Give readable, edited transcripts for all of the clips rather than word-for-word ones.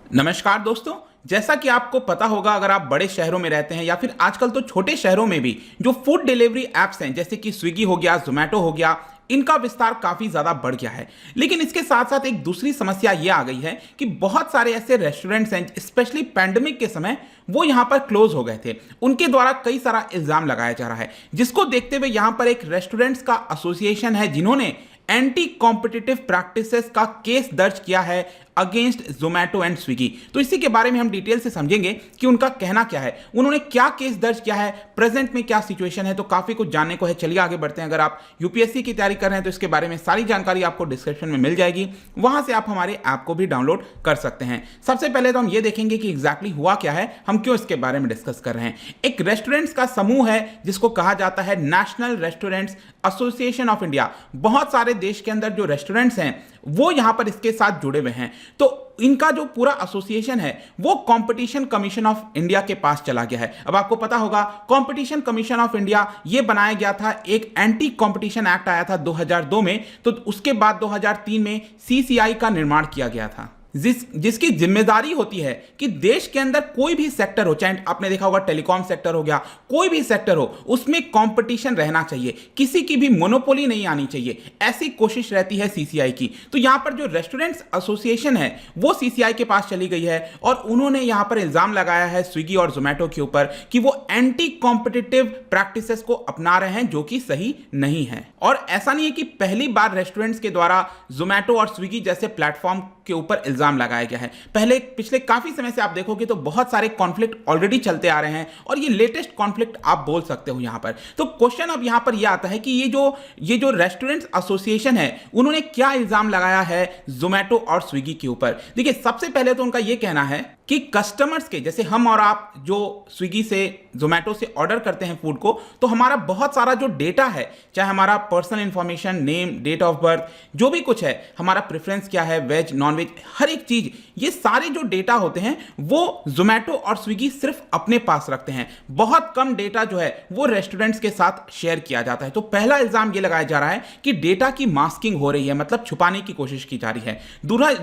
नमस्कार दोस्तों। जैसा कि आपको पता होगा, अगर आप बड़े शहरों में रहते हैं या फिर आजकल तो छोटे शहरों में भी जो फूड डिलीवरी एप्स हैं जैसे कि स्विगी हो गया, जोमेटो हो गया, इनका विस्तार काफी ज्यादा बढ़ गया है। लेकिन इसके साथ साथ एक दूसरी समस्या यह आ गई है कि बहुत सारे ऐसे रेस्टोरेंट्स हैं, स्पेशली पैंडेमिक के समय वो यहां पर क्लोज हो गए थे। उनके द्वारा कई सारा इल्जाम लगाया जा रहा है, जिसको देखते हुए यहां पर एक रेस्टोरेंट्स का एसोसिएशन है जिन्होंने एंटी कॉम्पिटिटिव प्रैक्टिसेस का केस दर्ज किया है अगेंस्ट जोमेटो एंड स्विगी। तो इसी के बारे में हम डिटेल से समझेंगे कि उनका कहना क्या है, उन्होंने क्या केस दर्ज किया है, प्रेजेंट में क्या सिचुएशन है। तो काफी कुछ जानने को है, चलिए आगे बढ़ते हैं। अगर आप यूपीएससी की तैयारी कर रहे हैं तो इसके बारे में सारी जानकारी आपको डिस्क्रिप्शन में मिल जाएगी, वहां से आप हमारे ऐप को भी डाउनलोड कर सकते हैं। सबसे पहले तो हम ये देखेंगे कि एग्जैक्टली हुआ क्या है, हम क्यों इसके बारे में डिस्कस कर रहे हैं। एक रेस्टोरेंट्स का समूह है जिसको कहा जाता है national restaurants association of India. बहुत सारे देश के अंदर जो रेस्टोरेंट्स हैं वो यहां पर इसके साथ जुड़े हुए हैं। तो इनका जो पूरा एसोसिएशन है वो कंपटीशन कमीशन ऑफ इंडिया के पास चला गया है। अब आपको पता होगा, कंपटीशन कमीशन ऑफ इंडिया ये बनाया गया था, एक एंटी कंपटीशन एक्ट आया था 2002 में। तो उसके बाद 2003 में सीसीआई का निर्माण किया गया था, जिसकी जिम्मेदारी होती है कि देश के अंदर कोई भी सेक्टर हो, चाहे आपने देखा होगा टेलीकॉम सेक्टर हो गया, कोई भी सेक्टर हो, उसमें कंपटीशन रहना चाहिए, किसी की भी मोनोपोली नहीं आनी चाहिए, ऐसी कोशिश रहती है सीसीआई की। तो यहां पर जो रेस्टोरेंट्स एसोसिएशन है वो सीसीआई के पास चली गई है और उन्होंने यहां पर इल्जाम लगाया है स्विगी और जोमेटो के ऊपर कि वो एंटी कॉम्पिटिटिव प्रैक्टिसेस को अपना रहे हैं, जो कि सही नहीं है। और ऐसा नहीं है कि पहली बार रेस्टोरेंट्स के द्वारा जोमेटो और स्विगी जैसे प्लेटफॉर्म के ऊपर इल्जाम लगाया गया है। पहले पिछले काफी समय से आप देखोगे तो बहुत सारे कॉन्फ्लिक्ट ऑलरेडी चलते आ रहे हैं और ये लेटेस्ट कॉन्फ्लिक्ट आप बोल सकते हो यहां पर। तो क्वेश्चन अब यहां पर यह आता है कि ये जो रेस्टोरेंट्स एसोसिएशन है उन्होंने क्या इल्जाम लगाया है जोमेटो और स्विगी के ऊपर। देखिए, सबसे पहले तो उनका यह कहना है कि कस्टमर्स के, जैसे हम और आप जो स्विगी से जोमेटो से ऑर्डर करते हैं फूड को, तो हमारा बहुत सारा जो डेटा है, चाहे हमारा personal information, name, date of birth, जो भी कुछ है, हमारा प्रेफरेंस क्या है, वेज नॉन वेज, हर एक चीज, ये सारे जो डेटा होते हैं वो जोमेटो और स्विगी सिर्फ अपने पास रखते हैं। बहुत कम डेटा जो है वो रेस्टोरेंट्स के साथ शेयर किया जाता है। तो पहला इल्जाम ये लगाया जा रहा है कि डेटा की मास्किंग हो रही है, मतलब छुपाने की कोशिश की जा रही है।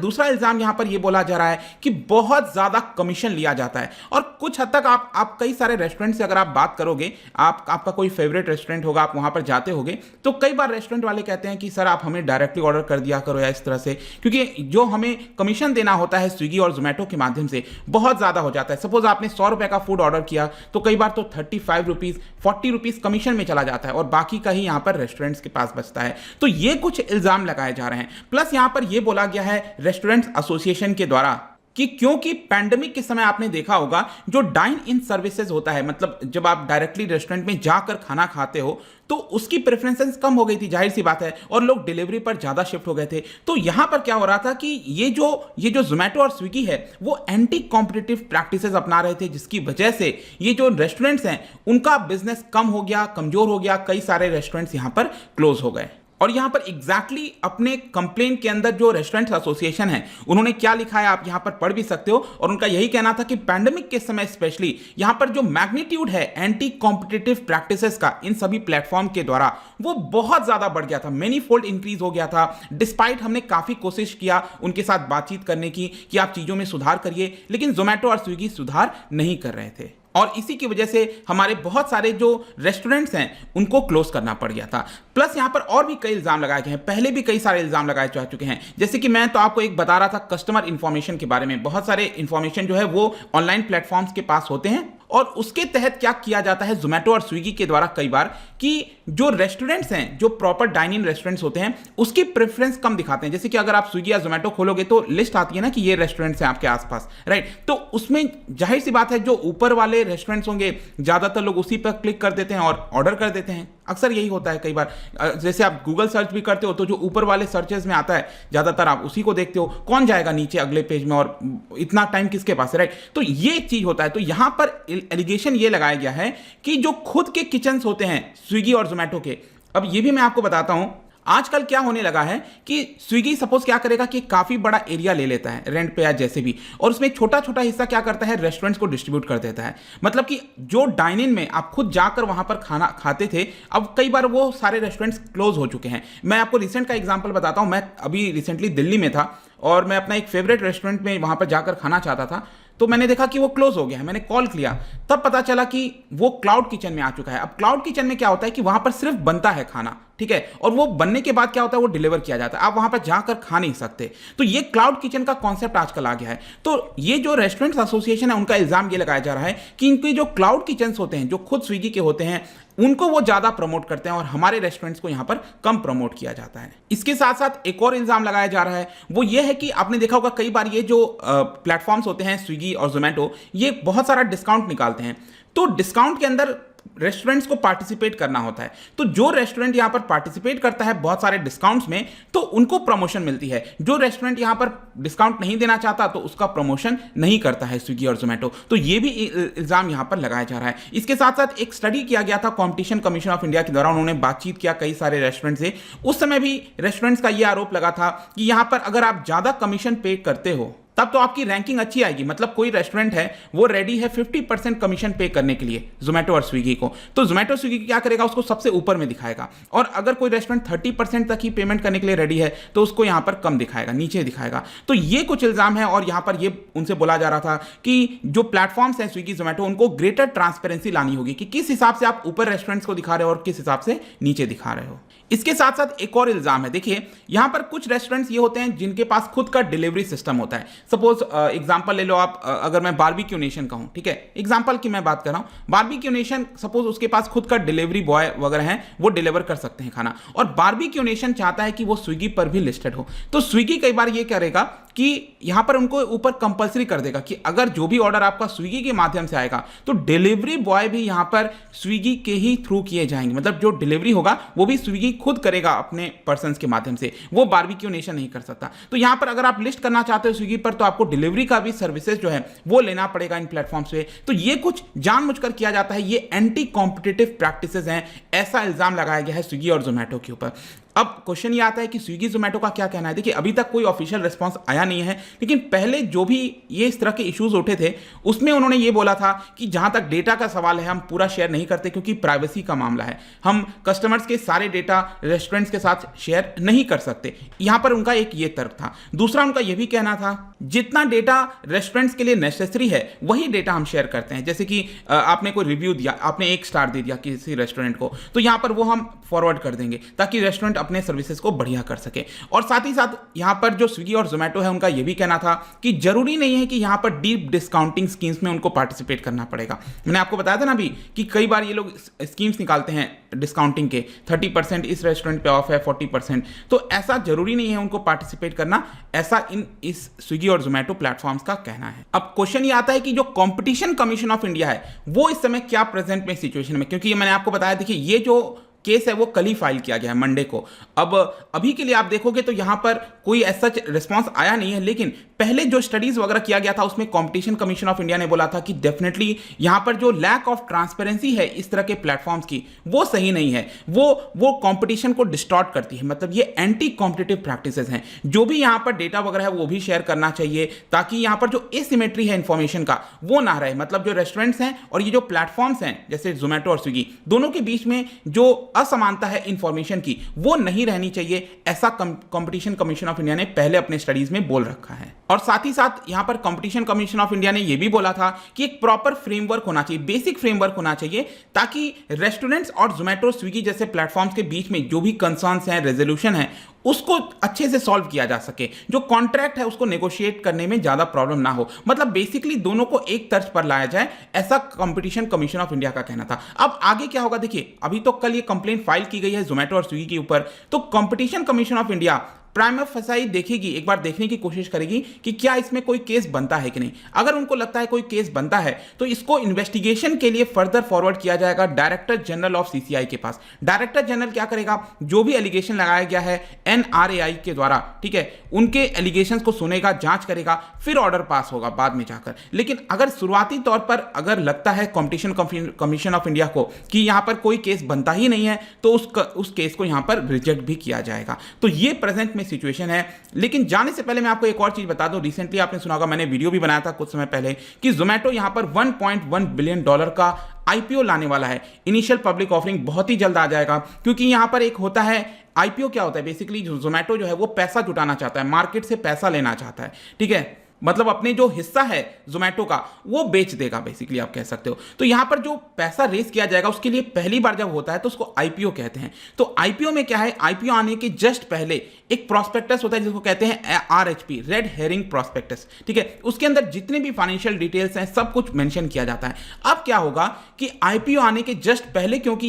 दूसरा इल्जाम यहां पर यह बोला जा रहा है कि बहुत ज्यादा कमीशन लिया जाता है। और कुछ हद तक आप कई सारे रेस्टोरेंट से अगर आप बात करोगे, आपका कोई फेवरेट रेस्टोरेंट होगा, आप वहां पर जाते होगे, तो कई बार रेस्टोरेंट वाले कहते हैं कि सर आप हमें डायरेक्टली ऑर्डर कर दिया करो या इस तरह से, क्योंकि जो हमें कमीशन देना होता है स्विगी और जोमेटो के माध्यम से बहुत ज्यादा हो जाता है। सपोज आपने 100 रुपए का फूड ऑर्डर किया तो कई बार तो 35 रुपीज, 40 रुपीज कमीशन में चला जाता है और बाकी का ही यहां पर रेस्टोरेंट्स के पास बचता है। तो ये कुछ इल्जाम लगाए जा रहे हैं। प्लस यहां पर यह बोला गया है रेस्टोरेंट्स एसोसिएशन के द्वारा कि क्योंकि पैंडेमिक के समय आपने देखा होगा जो डाइन इन सर्विसेज होता है, मतलब जब आप डायरेक्टली रेस्टोरेंट में जाकर खाना खाते हो तो उसकी प्रेफरेंसेस कम हो गई थी, जाहिर सी बात है, और लोग डिलीवरी पर ज्यादा शिफ्ट हो गए थे। तो यहां पर क्या हो रहा था कि ये जो जोमेटो और स्विगी है वो एंटी कॉम्पिटिटिव प्रैक्टिसेस अपना रहे थे, जिसकी वजह से ये जो रेस्टोरेंट्स हैं उनका बिजनेस कम हो गया, कमजोर हो गया, कई सारे रेस्टोरेंट्स यहां पर क्लोज हो गए। और यहां पर एग्जैक्टली अपने कंप्लेंट के अंदर जो रेस्टोरेंट एसोसिएशन है उन्होंने क्या लिखा है आप यहां पर पढ़ भी सकते हो। और उनका यही कहना था कि पैंडेमिक के समय स्पेशली यहां पर जो मैग्नीट्यूड है एंटी कॉम्पिटिटिव प्रैक्टिसेस का इन सभी प्लेटफॉर्म के द्वारा वो बहुत ज्यादा बढ़ गया था, मेनी फोल्ड इंक्रीज हो गया था। डिस्पाइट हमने काफी कोशिश किया उनके साथ बातचीत करने की कि आप चीजों में सुधार करिए, लेकिन जोमेटो और स्विगी सुधार नहीं कर रहे थे और इसी की वजह से हमारे बहुत सारे जो रेस्टोरेंट्स हैं उनको क्लोज करना पड़ गया था। प्लस यहां पर और भी कई इल्जाम लगाए गए हैं, पहले भी कई सारे इल्जाम लगाए जा चुके हैं। जैसे कि मैं तो आपको एक बता रहा था कस्टमर इंफॉर्मेशन के बारे में, बहुत सारे इंफॉर्मेशन जो है वो ऑनलाइन प्लेटफॉर्म्स के पास होते हैं और उसके तहत क्या किया जाता है जोमेटो और स्विगी के द्वारा कई बार कि जो रेस्टोरेंट्स हैं, जो प्रॉपर डाइन इन रेस्टोरेंट्स होते हैं, उसकी प्रेफरेंस कम दिखाते हैं। जैसे कि अगर आप स्विगी या जोमेटो खोलोगे तो लिस्ट आती है ना कि ये रेस्टोरेंट्स हैं आपके आसपास, राइट। तो उसमें जाहिर सी बात है जो ऊपर वाले रेस्टोरेंट्स होंगे ज्यादातर लोग उसी पर क्लिक कर देते हैं और ऑर्डर कर देते हैं। अक्सर यही होता है कई बार, जैसे आप गूगल सर्च भी करते हो तो जो ऊपर वाले सर्चेस में आता है ज्यादातर आप उसी को देखते हो, कौन जाएगा नीचे अगले पेज में और इतना टाइम किसके पास है, राइट। तो ये चीज होता है। तो यहां पर एलिगेशन ये लगाया गया है कि जो खुद के किचन्स होते हैं स्विगी और जोमेटो के, अब ये भी मैं आपको बताता हूं आजकल क्या होने लगा है कि स्विगी सपोज क्या करेगा कि काफी बड़ा एरिया ले लेता है रेंट पे या जैसे भी, और उसमें छोटा छोटा हिस्सा क्या करता है रेस्टोरेंट्स को डिस्ट्रीब्यूट कर देता है। मतलब कि जो डाइन इन में आप खुद जाकर वहां पर खाना खाते थे, अब कई बार वो सारे रेस्टोरेंट्स क्लोज हो चुके हैं। मैं आपको रिसेंट का एग्जांपल बताता हूं। मैं अभी रिसेंटली दिल्ली में था और मैं अपना एक फेवरेट रेस्टोरेंट में वहां पर जाकर खाना चाहता था, तो मैंने देखा कि वो क्लोज हो गया है। मैंने कॉल किया, तब पता चला कि वो क्लाउड किचन में आ चुका है। अब क्लाउड किचन में क्या होता है कि वहां पर सिर्फ बनता है खाना, ठीक है, और वो बनने के बाद क्या होता है, वो डिलीवर किया जाता है, आप वहां पर जाकर खा नहीं सकते। तो ये क्लाउड किचन का कॉन्सेप्ट आजकल आ गया है। तो ये जो रेस्टोरेंट्स एसोसिएशन है, उनका इल्जाम ये लगाया जा रहा है कि इनके जो क्लाउड किचन होते हैं, जो खुद स्विगी के होते हैं, उनको वो ज्यादा प्रमोट करते हैं और हमारे रेस्टोरेंट्स को यहां पर कम प्रमोट किया जाता है। इसके साथ साथ एक और इल्जाम लगाया जा रहा है, वो ये है कि आपने देखा होगा कई बार ये जो प्लेटफॉर्म्स होते हैं स्विगी और जोमेटो, ये बहुत सारा डिस्काउंट निकालते हैं। तो डिस्काउंट के अंदर रेस्टोरेंट्स को पार्टिसिपेट करना होता है। तो जो रेस्टोरेंट यहां पर पार्टिसिपेट करता है बहुत सारे डिस्काउंट्स में, तो उनको प्रमोशन मिलती है। जो रेस्टोरेंट यहां पर डिस्काउंट नहीं देना चाहता, तो उसका प्रमोशन नहीं करता है स्विगी और जोमेटो। तो ये भी इल्जाम यहां पर लगाया जा रहा है। इसके साथ साथ एक स्टडी किया गया था कॉम्पिटिशन कमीशन ऑफ इंडिया के द्वारा, उन्होंने बातचीत किया कई सारे रेस्टोरेंट से। उस समय भी रेस्टोरेंट्स का यह आरोप लगा था कि यहां पर अगर आप ज्यादा कमीशन पे करते हो, तब तो आपकी रैंकिंग अच्छी आएगी। मतलब कोई रेस्टोरेंट है, वो रेडी है 50% कमीशन पे करने के लिए जोमेटो और स्विगी को, तो जोमेटो स्विगी क्या करेगा, उसको सबसे ऊपर में दिखाएगा। और अगर कोई रेस्टोरेंट 30% तक ही पेमेंट करने के लिए रेडी है, तो उसको यहां पर कम दिखाएगा, नीचे दिखाएगा। तो ये कुछ इल्जाम है। और यहां पर ये उनसे बोला जा रहा था कि जो प्लेटफॉर्म्स हैं स्विगी जोमेटो, उनको ग्रेटर ट्रांसपेरेंसी लानी होगी कि किस हिसाब से आप ऊपर रेस्टोरेंट्स को दिखा रहे हो और किस हिसाब से नीचे दिखा रहे हो। इसके साथ साथ एक और इल्जाम है, देखिए यहां पर कुछ रेस्टोरेंट्स ये होते हैं जिनके पास खुद का डिलीवरी सिस्टम होता है। सपोज एग्जांपल ले लो आप, अगर मैं बारबेक्यू नेशन कहूं, ठीक है, एग्जांपल की मैं बात कर रहा हूं, बारबेक्यू नेशन सपोज उसके पास खुद का डिलीवरी बॉय वगैरह हैं, वो डिलीवर कर सकते हैं खाना, और बारबेक्यू नेशन चाहता है कि वो स्विगी पर भी लिस्टेड हो। तो स्विगी कई बार ये करेगा कि यहां पर उनको ऊपर कंपलसरी कर देगा कि अगर जो भी ऑर्डर आपका स्विगी के माध्यम से आएगा, तो डिलीवरी बॉय भी यहां पर स्विगी के ही थ्रू किए जाएंगे। मतलब जो डिलीवरी होगा वो भी स्विगी खुद करेगा अपने पर्सन्स के माध्यम से, वो बारबेक्यू नेशन नहीं कर सकता। तो यहां पर अगर आप लिस्ट करना चाहते हो स्विगी पर, तो आपको डिलीवरी का भी सर्विसेज जो है वो लेना पड़ेगा इन प्लेटफॉर्म्स पे। तो ये कुछ जानबूझकर किया जाता है, ये एंटी कॉम्पिटिटिव प्रैक्टिसेस हैं, ऐसा इल्जाम लगाया गया है स्विगी और जोमेटो के ऊपर। अब क्वेश्चन ये आता है कि स्विगी जोमेटो का क्या कहना है। देखिए अभी तक कोई ऑफिशियल रिस्पांस आया नहीं है, लेकिन पहले जो भी ये इस तरह के इश्यूज उठे थे, उसमें उन्होंने ये बोला था कि जहां तक डेटा का सवाल है, हम पूरा शेयर नहीं करते क्योंकि प्राइवेसी का मामला है, हम कस्टमर्स के सारे डेटा रेस्टोरेंट्स के साथ शेयर नहीं कर सकते। यहां पर उनका एक ये तर्क था। दूसरा उनका यह भी कहना था, जितना डेटा रेस्टोरेंट्स के लिए नेसेसरी है वही डेटा हम शेयर करते हैं। जैसे कि आपने कोई रिव्यू दिया, आपने 1 स्टार दे दिया किसी रेस्टोरेंट को, तो यहां पर वो हम फॉरवर्ड कर देंगे ताकि रेस्टोरेंट अपने सर्विसेज को बढ़िया कर सके। और साथ ही साथ यहां पर जो स्विगी और जोमेटो है, उनका यह भी कहना था कि जरूरी नहीं है कि यहां पर डीप डिस्काउंटिंग स्कीम्स में उनको पार्टिसिपेट करना पड़ेगा। मैंने आपको बताया था ना अभी कि कई बार ये लोग स्कीम्स निकालते हैं डिस्काउंटिंग के, 30% इस रेस्टोरेंट पे ऑफ है, 40%, तो ऐसा जरूरी नहीं है उनको पार्टिसिपेट करना, ऐसा इस स्विगी और जोमेटो प्लेटफॉर्म्स का कहना है। अब क्वेश्चन ये आता है कि जो कंपटीशन कमीशन ऑफ इंडिया है, वो इस समय क्या प्रेजेंट में सिचुएशन में, क्योंकि मैंने आपको बताया, देखिए ये जो केस है वो कल ही फाइल किया गया है मंडे को। अब अभी के लिए आप देखोगे तो यहां पर कोई ऐसा रिस्पांस आया नहीं है, लेकिन पहले जो स्टडीज वगैरह किया गया था उसमें कंपटीशन कमीशन ऑफ इंडिया ने बोला था कि डेफिनेटली यहां पर जो लैक ऑफ ट्रांसपेरेंसी है इस तरह के प्लेटफॉर्म्स की, वो सही नहीं है, वो कंपटीशन को डिस्टॉर्ट करती है। मतलब ये एंटी कॉम्पिटिटिव प्रैक्टिसेस हैं। जो भी यहां पर डेटा वगैरह है वो भी शेयर करना चाहिए, ताकि यहां पर जो एसिमेट्री है इंफॉर्मेशन का वो ना रहे। मतलब जो रेस्टोरेंट्स हैं और ये जो प्लेटफॉर्म्स हैं जैसे जोमेटो और स्विगी, दोनों के बीच में जो असमानता है इंफॉर्मेशन की, वो नहीं रहनी चाहिए, ऐसा कंपटीशन कमीशन ऑफ इंडिया ने पहले अपने स्टडीज में बोल रखा है। और साथ ही साथ यहां पर कंपटीशन कमीशन ऑफ इंडिया ने यह भी बोला था कि एक प्रॉपर फ्रेमवर्क होना चाहिए, बेसिक फ्रेमवर्क होना चाहिए, ताकि रेस्टोरेंट्स और जोमेटो स्विगी जैसे प्लेटफॉर्म्स के बीच में जो भी कंसर्न्स हैं, रेजोल्यूशन है, उसको अच्छे से सॉल्व किया जा सके, जो कॉन्ट्रैक्ट है उसको नेगोशिएट करने में ज्यादा प्रॉब्लम ना हो। मतलब बेसिकली दोनों को एक तर्ज पर लाया जाए, ऐसा कंपटीशन कमीशन ऑफ इंडिया का कहना था। अब आगे क्या होगा, देखिए अभी तो कल ये कंप्लेंट फाइल की गई है जोमेटो और स्विगी के ऊपर, तो competition commission of India prima facie देखेगी, एक बार देखने की कोशिश करेगी कि क्या इसमें कोई केस बनता है कि नहीं। अगर उनको लगता है कोई केस बनता है तो इसको इन्वेस्टिगेशन के लिए फर्दर फॉरवर्ड किया जाएगा डायरेक्टर जनरल ऑफ सीसीआई के पास। डायरेक्टर जनरल क्या करेगा, जो भी एलिगेशन लगाया गया है एनआरएआई के द्वारा, ठीक है, उनके एलिगेशंस को सुनेगा, जांच करेगा, फिर ऑर्डर पास होगा बाद में जाकर। लेकिन अगर शुरुआती तौर पर अगर लगता है कंपटीशन कमीशन ऑफ इंडिया को कि यहां पर कोई केस बनता ही नहीं है, तो उस केस को यहां पर रिजेक्ट भी किया जाएगा। तो ये प्रेजेंट में सिचुएशन है। लेकिन जाने से पहले मैं आपको एक और चीज बता दूं, रिसेंटली आपने सुना होगा, मैंने वीडियो भी बनाया था कुछ समय पहले कि जोमेटो यहां पर $1.1 बिलियन का आईपीओ लाने वाला है। इनिशियल पब्लिक ऑफरिंग बहुत ही जल्द आ जाएगा, क्योंकि यहां पर एक होता है आईपीओ। क्या होता है बेसिकली, जोमेटो जो है वो पैसा जुटाना चाहता है, मार्केट से पैसा लेना चाहता है, ठीक है, मतलब अपने जो हिस्सा है जोमेटो का वो बेच देगा बेसिकली, आप कह सकते हो। तो यहां पर जो पैसा रेस किया जाएगा उसके लिए पहली बार जब होता है तो उसको आईपीओ कहते हैं। तो आईपीओ में क्या है, आईपीओ आने के जस्ट पहले एक प्रोस्पेक्टस होता है जिसको कहते हैं आरएचपी, रेड हेरिंग प्रोस्पेक्टस, ठीक है। उसके अंदर जितने भी फाइनेंशियल डिटेल्स हैं सब कुछ मेंशन किया जाता है। अब क्या होगा कि आईपीओ आने के जस्ट पहले, क्योंकि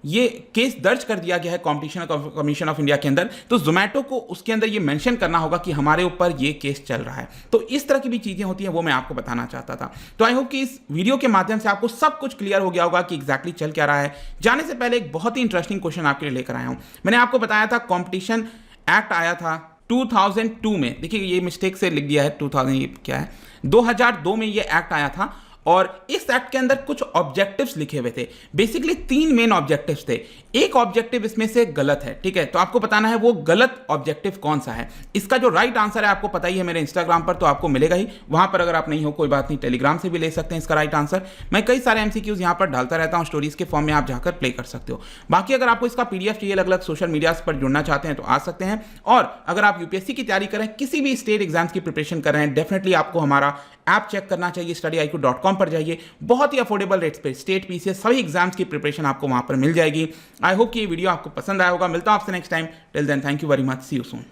ये केस दर्ज कर दिया गया है कॉम्पिटिशन कमीशन ऑफ इंडिया के अंदर, तो जोमेटो को उसके अंदर ये मेंशन करना होगा कि हमारे ऊपर ये केस चल रहा है। तो इस तरह की भी चीजें होती हैं, वो मैं आपको बताना चाहता था। तो आई होप कि इस वीडियो के माध्यम से आपको सब कुछ क्लियर हो गया होगा कि एग्जैक्टली चल क्या रहा है। जाने से पहले एक बहुत ही इंटरेस्टिंग क्वेश्चन आपके लिए लेकर आया हूं। मैंने आपको बताया था कॉम्पिटिशन एक्ट आया था 2002 में। देखिए ये मिस्टेक से लिख दिया है 2000, ये क्या है, 2002 में ये एक्ट आया था। और इस एक्ट के अंदर कुछ ऑब्जेक्टिव्स लिखे हुए थे, बेसिकली 3 मेन ऑब्जेक्टिव्स थे। एक ऑब्जेक्टिव इसमें से गलत है, ठीक है, तो आपको बताना है वो गलत ऑब्जेक्टिव कौन सा है। इसका जो राइट आंसर है आपको पता ही है, मेरे इंस्टाग्राम पर तो आपको मिलेगा ही, वहां पर अगर आप नहीं हो कोई बात नहीं, टेलीग्राम से भी ले सकते हैं इसका राइट आंसर। मैं कई सारे एमसीक्यूज यहां पर डालता रहता हूं स्टोरीज के फॉर्म में, आप जाकर प्ले कर सकते हो। बाकी अगर आपको इसका पीडीएफ चाहिए, अलग अलग सोशल मीडिया पर जुड़ना चाहते हैं तो आ सकते हैं। और अगर आप यूपीएससी की तैयारी करें, किसी भी स्टेट एग्जाम्स की प्रिपरेशन कर रहे हैं, डेफिनेटली आपको हमारा ऐप चेक करना चाहिए। studiiq.com पर जाइए, बहुत ही अफोर्डेबल रेट्स पे स्टेट पीसीएस सभी एग्जाम्स की प्रिपरेशन आपको वहां पर मिल जाएगी। आई होप कि ये वीडियो आपको पसंद आया होगा। मिलता हूं आपसे next time. Till then, thank you very much, see you soon.